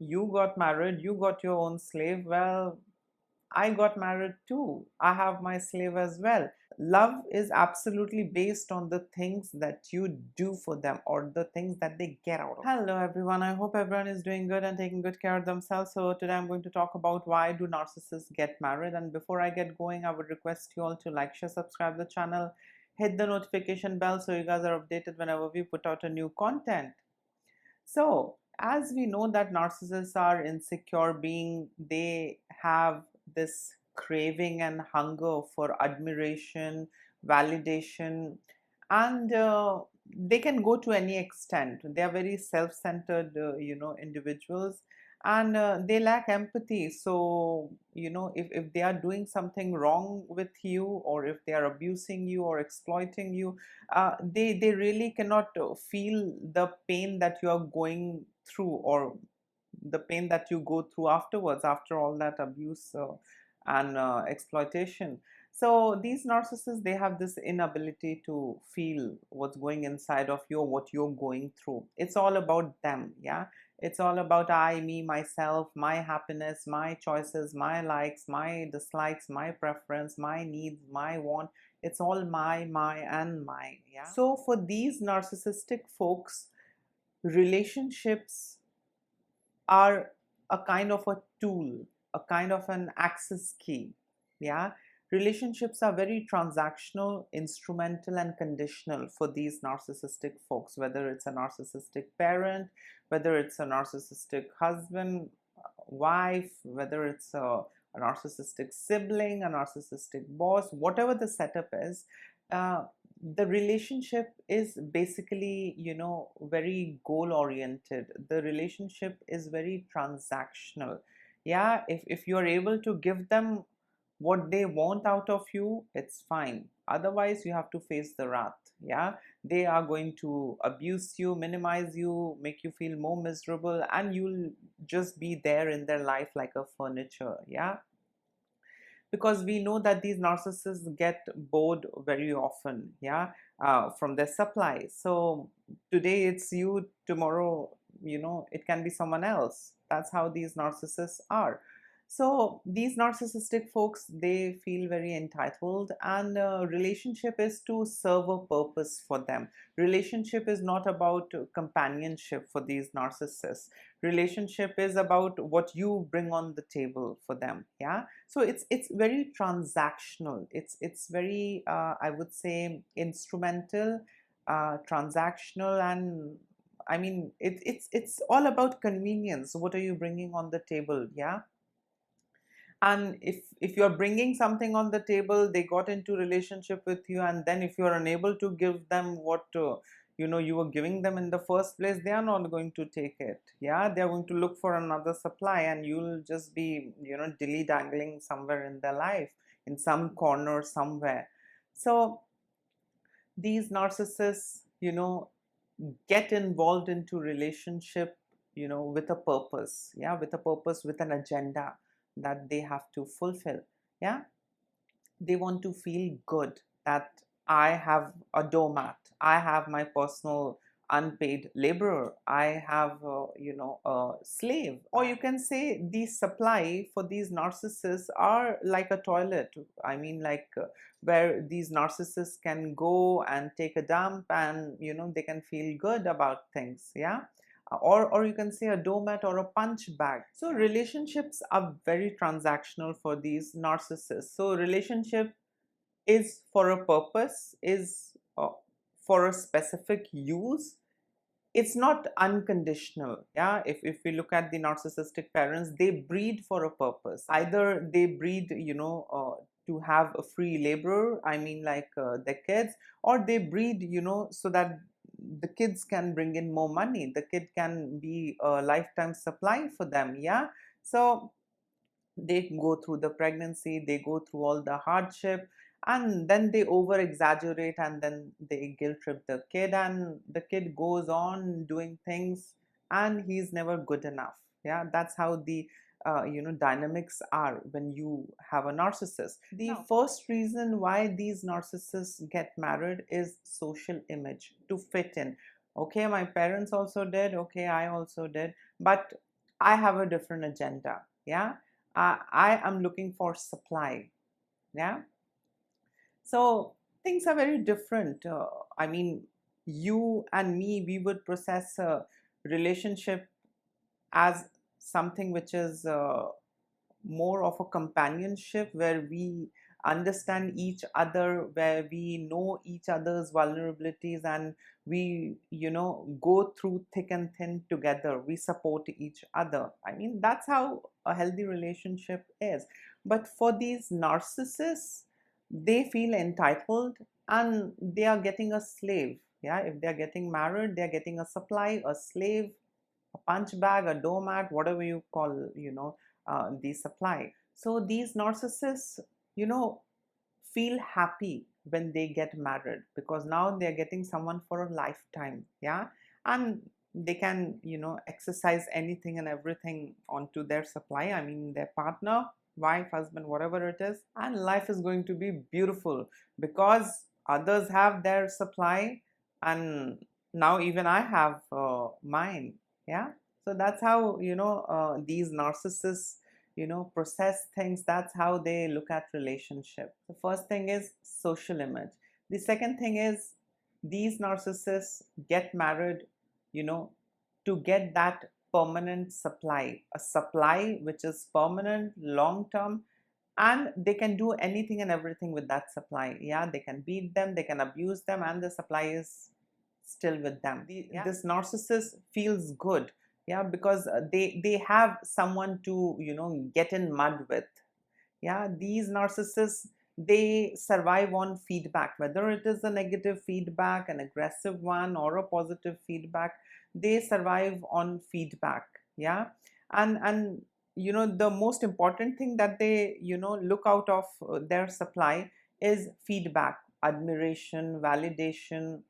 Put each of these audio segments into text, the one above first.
you got married, you got your own slave. Well, I got married too. I have my slave as well. Love is absolutely based on the things that you do for them or the things that they get out of it. Hello everyone. I hope everyone is doing good and taking good care of themselves. So today I'm going to talk about why do narcissists get married. And before I get going, I would request you all to like, share, subscribe the channel, hit the notification bell so you guys are updated whenever we put out a new content. So as we know that narcissists are insecure being, they have this craving and hunger for admiration, validation, and they can go to any extent. They are very self-centered, individuals, and they lack empathy. So, if they are doing something wrong with you, or if they are abusing you or exploiting you, they really cannot feel the pain that you are going through, or the pain that you go through afterwards, after all that abuse and exploitation. So these narcissists, they have this inability to feel what's going inside of you, what you're going through. It's all about them. Yeah, it's all about I, me, myself, my happiness, my choices, my likes, my dislikes, my preference, my needs, my want. It's all my, and my. Yeah, so for these narcissistic folks, relationships are a kind of a tool, a kind of an access key. Yeah, relationships are very transactional, instrumental, and conditional for these narcissistic folks, whether it's a narcissistic parent, whether it's a narcissistic husband, wife, whether it's a narcissistic sibling, a narcissistic boss, whatever the setup is. The relationship is basically, very goal oriented. The relationship is very transactional. Yeah, if you're able to give them what they want out of you, it's fine. Otherwise, you have to face the wrath. Yeah, they are going to abuse you, minimize you, make you feel more miserable, and you'll just be there in their life like a furniture. Yeah, because we know that these narcissists get bored very often. Yeah, from their supply. So today it's you, tomorrow, it can be someone else. That's how these narcissists are. So these narcissistic folks, they feel very entitled, and relationship is to serve a purpose for them. Relationship is not about companionship for these narcissists. Relationship is about what you bring on the table for them. Yeah, so it's very transactional. It's very I would say instrumental, transactional, and I mean it's all about convenience. What are you bringing on the table? Yeah, and if you're bringing something on the table, they got into relationship with you, and then if you're unable to give them what you were giving them in the first place, they are not going to take it. Yeah, they're going to look for another supply, and you'll just be dilly dangling somewhere in their life, in some corner somewhere. So these narcissists, get involved into relationship, with a purpose. Yeah, with a purpose, with an agenda that they have to fulfill. Yeah, they want to feel good that I have a doormat, I have my personal unpaid laborer, I have a slave. Or you can say the supply for these narcissists are like a toilet. I mean, like where these narcissists can go and take a dump, and they can feel good about things. Yeah, or you can say a doormat or a punch bag. So relationships are very transactional for these narcissists. So relationship is for a purpose, is for a specific use. It's not unconditional. Yeah, if we look at the narcissistic parents, they breed for a purpose. Either they breed to have a free laborer, I mean like their kids, or they breed so that the kids can bring in more money, the kid can be a lifetime supply for them. Yeah, so they go through the pregnancy, they go through all the hardship, and then they over exaggerate, and then they guilt trip the kid, and the kid goes on doing things, and he's never good enough. Yeah, that's how the dynamics are when you have a narcissist. The first reason why these narcissists get married is social image, to fit in. Okay, my parents also did, okay, I also did, but I have a different agenda. Yeah, I am looking for supply. Yeah, so things are very different. I mean, you and me, we would process a relationship as something which is more of a companionship, where we understand each other, where we know each other's vulnerabilities, and we, go through thick and thin together. We support each other. I mean, that's how a healthy relationship is. But for these narcissists, they feel entitled, and they are getting a slave. Yeah, if they're getting married, they're getting a supply, a slave, a punch bag, a doormat, whatever you call, the supply. So these narcissists, you know, feel happy when they get married, because now they're getting someone for a lifetime. Yeah, and they can, exercise anything and everything onto their supply. I mean, their partner, wife, husband, whatever it is, and life is going to be beautiful because others have their supply, and now even I have mine. Yeah, so that's how, these narcissists, process things. That's how they look at relationship. The first thing is social image. The second thing is, these narcissists get married, you know to get that permanent supply, a supply which is permanent, long term, and they can do anything and everything with that supply. Yeah, they can beat them, they can abuse them, and the supply is still with them. This narcissist feels good. Yeah, because they have someone to, get in mud with. Yeah, these narcissists, they survive on feedback, whether it is a negative feedback, an aggressive one, or a positive feedback. They survive on feedback. Yeah, and the most important thing that they, look out of their supply is feedback, admiration, validation,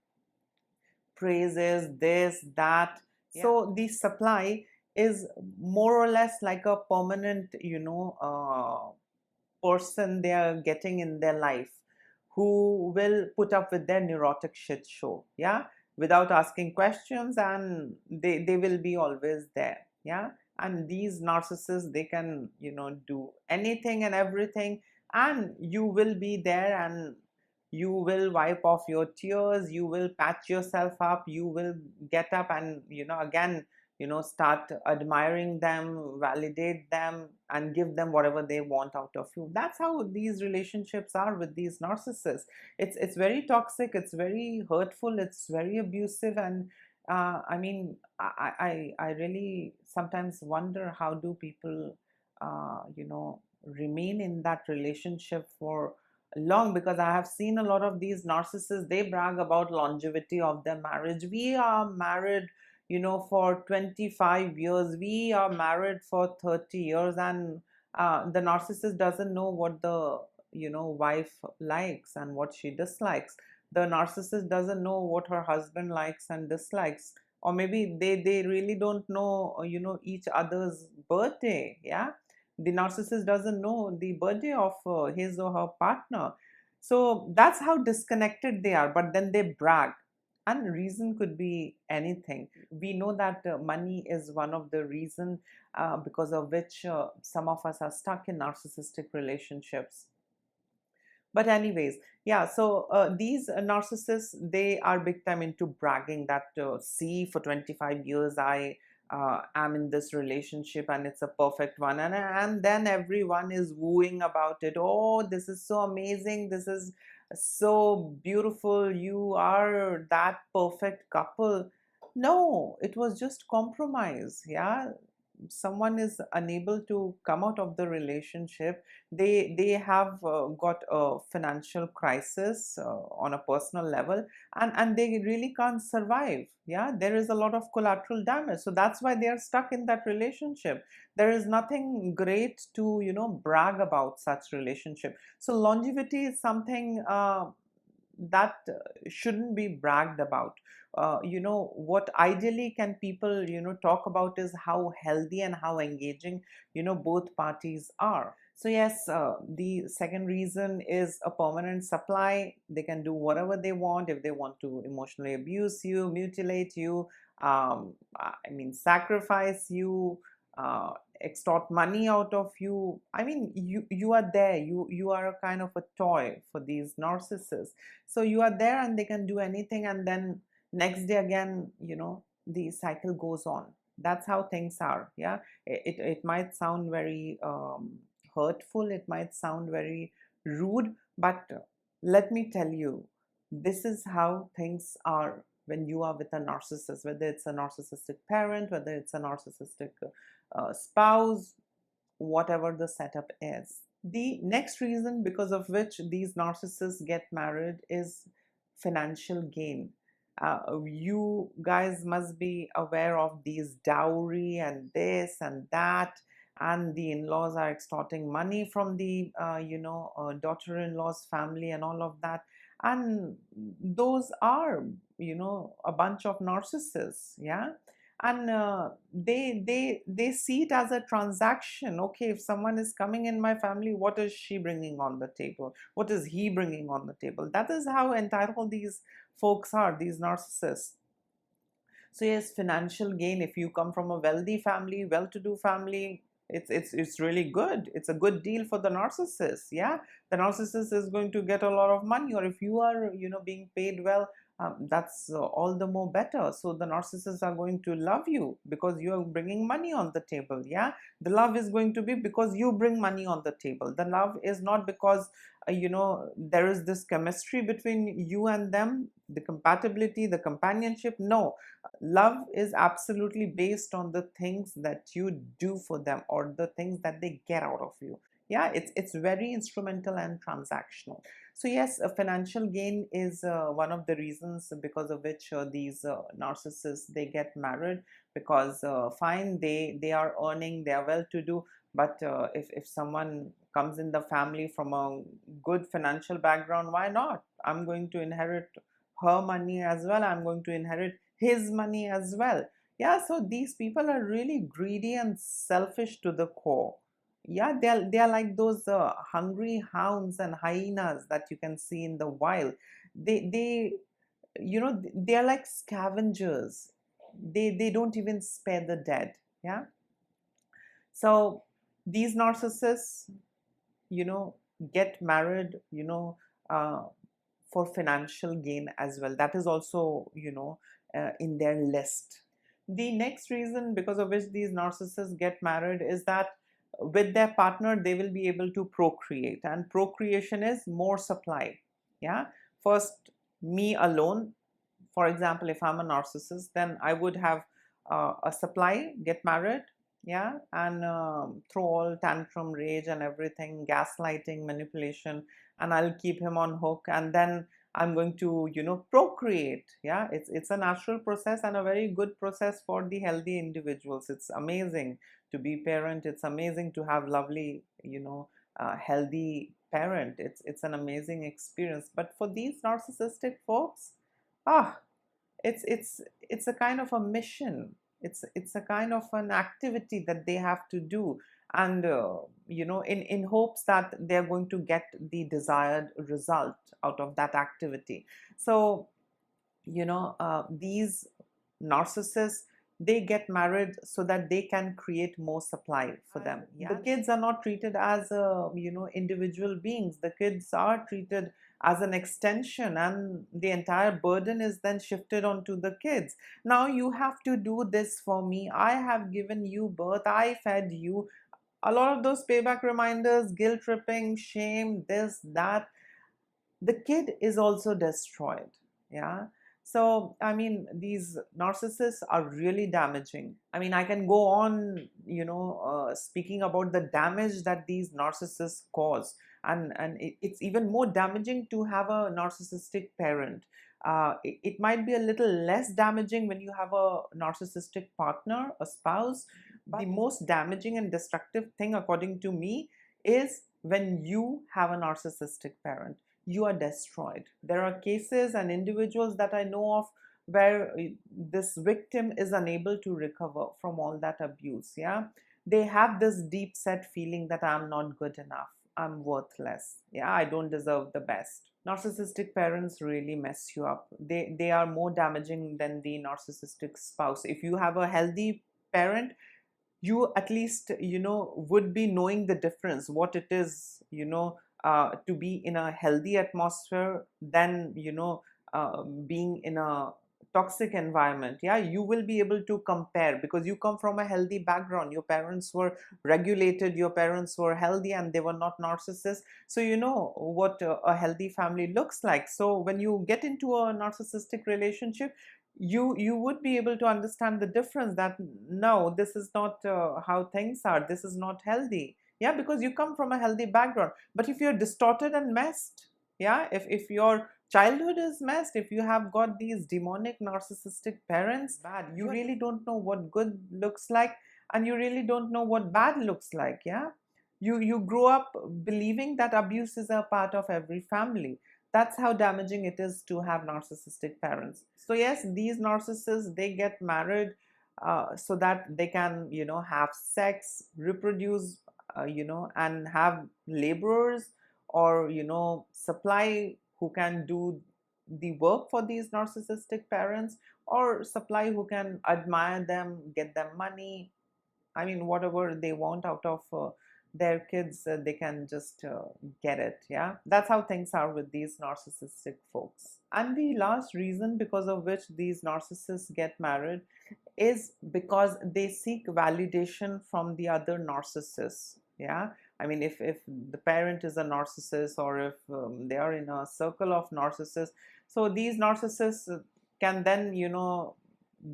praises, this, that. So the supply is more or less like a permanent, person they are getting in their life, who will put up with their neurotic shit show. Yeah, without asking questions, and they will be always there. Yeah, and these narcissists, they can, do anything and everything, and you will be there, and you will wipe off your tears, you will patch yourself up, you will get up, and again, start admiring them, validate them, and give them whatever they want out of you. That's how these relationships are with these narcissists. It's very toxic, it's very hurtful, it's very abusive. And I mean, I really sometimes wonder, how do people remain in that relationship for long? Because I have seen a lot of these narcissists, they brag about longevity of their marriage. We are married, for 25 years, we are married for 30 years, and the narcissist doesn't know what the, wife likes and what she dislikes. The narcissist doesn't know what her husband likes and dislikes, or maybe they really don't know, each other's birthday. Yeah, the narcissist doesn't know the birthday of his or her partner. So that's how disconnected they are, but then they brag. And reason could be anything. We know that money is one of the reason, because of which some of us are stuck in narcissistic relationships. But anyways, yeah, so these narcissists, they are big time into bragging that, see, for 25 years I am in this relationship, and it's a perfect one, and then everyone is wooing about it. Oh, this is so amazing, this is so beautiful, you are that perfect couple. No, it was just compromise. Yeah, someone is unable to come out of the relationship. They have got a financial crisis on a personal level, and they really can't survive. Yeah, there is a lot of collateral damage, so that's why they are stuck in that relationship. There is nothing great to, brag about such relationship. So longevity is something that shouldn't be bragged about. What ideally can people, talk about is how healthy and how engaging, both parties are. So yes, the second reason is a permanent supply. They can do whatever they want. If they want to emotionally abuse you, mutilate you, I mean, sacrifice you, extort money out of you. I mean, you are there, you are a kind of a toy for these narcissists. So you are there and they can do anything, and then next day again, the cycle goes on. That's how things are. Yeah, it might sound very hurtful, it might sound very rude, but let me tell you, this is how things are when you are with a narcissist, whether it's a narcissistic parent, whether it's a narcissistic spouse, whatever the setup is. The next reason because of which these narcissists get married is financial gain. You guys must be aware of these dowry and this and that, and the in-laws are extorting money from the daughter-in-law's family and all of that. And those are a bunch of narcissists. Yeah. And they see it as a transaction. Okay, if someone is coming in my family, what is she bringing on the table, what is he bringing on the table? That is how entitled these folks are, these narcissists. So yes, financial gain. If you come from a wealthy family, well-to-do family, it's really good. It's a good deal for the narcissist. Yeah, the narcissist is going to get a lot of money. Or if you are being paid well, that's all the more better. So the narcissists are going to love you because you are bringing money on the table. Yeah, the love is going to be because you bring money on the table. The love is not because there is this chemistry between you and them, the compatibility, the companionship. No, love is absolutely based on the things that you do for them or the things that they get out of you. Yeah, it's very instrumental and transactional. So yes, a financial gain is one of the reasons because of which these narcissists, they get married, because fine, they are earning, they are well to do, but if someone comes in the family from a good financial background, why not? I'm going to inherit her money as well, I'm going to inherit his money as well. Yeah, so these people are really greedy and selfish to the core. Yeah, they are like those hungry hounds and hyenas that you can see in the wild. They they are like scavengers. They don't even spare the dead. Yeah. So these narcissists, get married, uh, for financial gain as well. That is also, in their list. The next reason because of which these narcissists get married is that with their partner they will be able to procreate, and procreation is more supply. Yeah. First, me alone, for example, if I'm a narcissist, then I would have a supply, get married, yeah, and throw all tantrum, rage and everything, gaslighting, manipulation, and I'll keep him on hook, and then I'm going to procreate. Yeah, it's a natural process and a very good process for the healthy individuals. It's amazing to be parent, it's amazing to have lovely healthy parent. It's an amazing experience. But for these narcissistic folks, ah, it's a kind of a mission. It's a kind of an activity that they have to do, and in hopes that they're going to get the desired result out of that activity. So these narcissists, they get married so that they can create more supply for them. Yeah, the kids are not treated as individual beings. The kids are treated as an extension, and the entire burden is then shifted onto the kids. Now you have to do this for me, I have given you birth, I fed you. A lot of those payback reminders, guilt tripping, shame, this, that, the kid is also destroyed. Yeah. So I mean, these narcissists are really damaging. I mean, I can go on speaking about the damage that these narcissists cause, and it's even more damaging to have a narcissistic parent. It might be a little less damaging when you have a narcissistic partner, a spouse. But the most damaging and destructive thing, according to me, is when you have a narcissistic parent. You are destroyed. There are cases and individuals that I know of where this victim is unable to recover from all that abuse. Yeah, they have this deep set feeling that I'm not good enough, I'm worthless, yeah, I don't deserve the best. Narcissistic parents really mess you up. They are more damaging than the narcissistic spouse. If you have a healthy parent, you at least, would be knowing the difference, what it is, to be in a healthy atmosphere than, being in a toxic environment. Yeah, you will be able to compare because you come from a healthy background. Your parents were regulated, your parents were healthy, and they were not narcissists. So you know what a healthy family looks like. So when you get into a narcissistic relationship, you would be able to understand the difference, that no, this is not how things are, this is not healthy. Yeah, because you come from a healthy background. But if you're distorted and messed, yeah, if your childhood is messed, if you have got these demonic narcissistic parents, bad, you really don't know what good looks like, and you really don't know what bad looks like. Yeah, you grow up believing that abuse is a part of every family. That's how damaging it is to have narcissistic parents. So yes, these narcissists, they get married so that they can, have sex, reproduce, and have laborers, or supply, who can do the work for these narcissistic parents, or supply, who can admire them, get them money. I mean, whatever they want out of their kids, they can just get it. Yeah, that's how things are with these narcissistic folks. And the last reason because of which these narcissists get married is because they seek validation from the other narcissists. Yeah, I mean, if the parent is a narcissist, or if they are in a circle of narcissists, so these narcissists can then,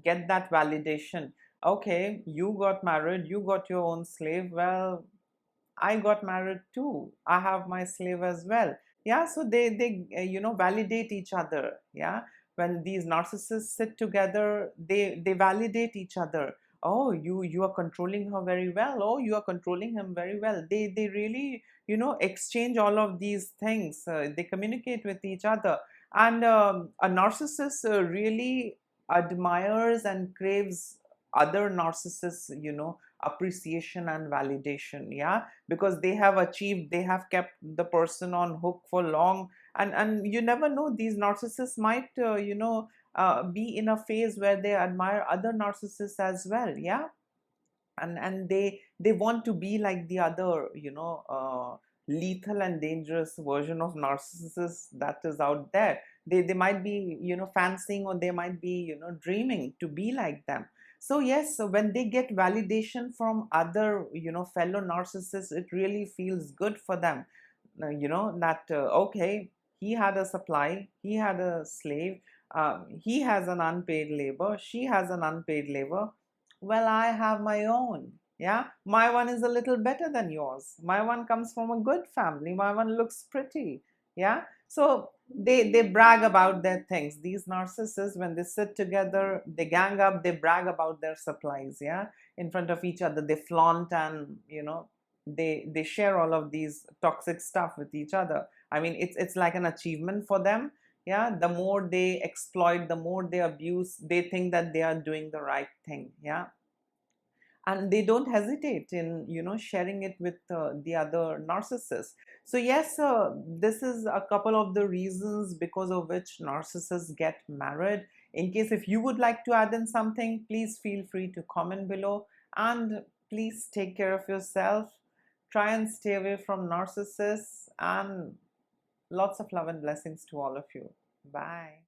get that validation. Okay, you got married, you got your own slave, well, I got married too, I have my slave as well. Yeah, so they validate each other. Yeah, when these narcissists sit together, they validate each other. Oh, you are controlling her very well, oh, you are controlling him very well. They really, exchange all of these things. They communicate with each other. And a narcissist really admires and craves other narcissists, appreciation and validation. Yeah, because they have achieved, they have kept the person on hook for long. And you never know, these narcissists might be in a phase where they admire other narcissists as well. Yeah, and they want to be like the other, lethal and dangerous version of narcissists that is out there. They might be, fancying, or they might be, dreaming to be like them. So yes, so when they get validation from other, fellow narcissists, it really feels good for them. That okay, he had a supply, he had a slave, he has an unpaid labor, she has an unpaid labor. Well, I have my own. Yeah, my one is a little better than yours. My one comes from a good family. My one looks pretty. Yeah, so they brag about their things. These narcissists, when they sit together, they gang up, they brag about their supplies. Yeah, in front of each other, they flaunt, and they share all of these toxic stuff with each other. I mean, it's like an achievement for them. Yeah, the more they exploit, the more they abuse, they think that they are doing the right thing. Yeah, and they don't hesitate in, sharing it with the other narcissists. So yes, this is a couple of the reasons because of which narcissists get married. In case if you would like to add in something, please feel free to comment below. And please take care of yourself, try and stay away from narcissists, and lots of love and blessings to all of you. Bye.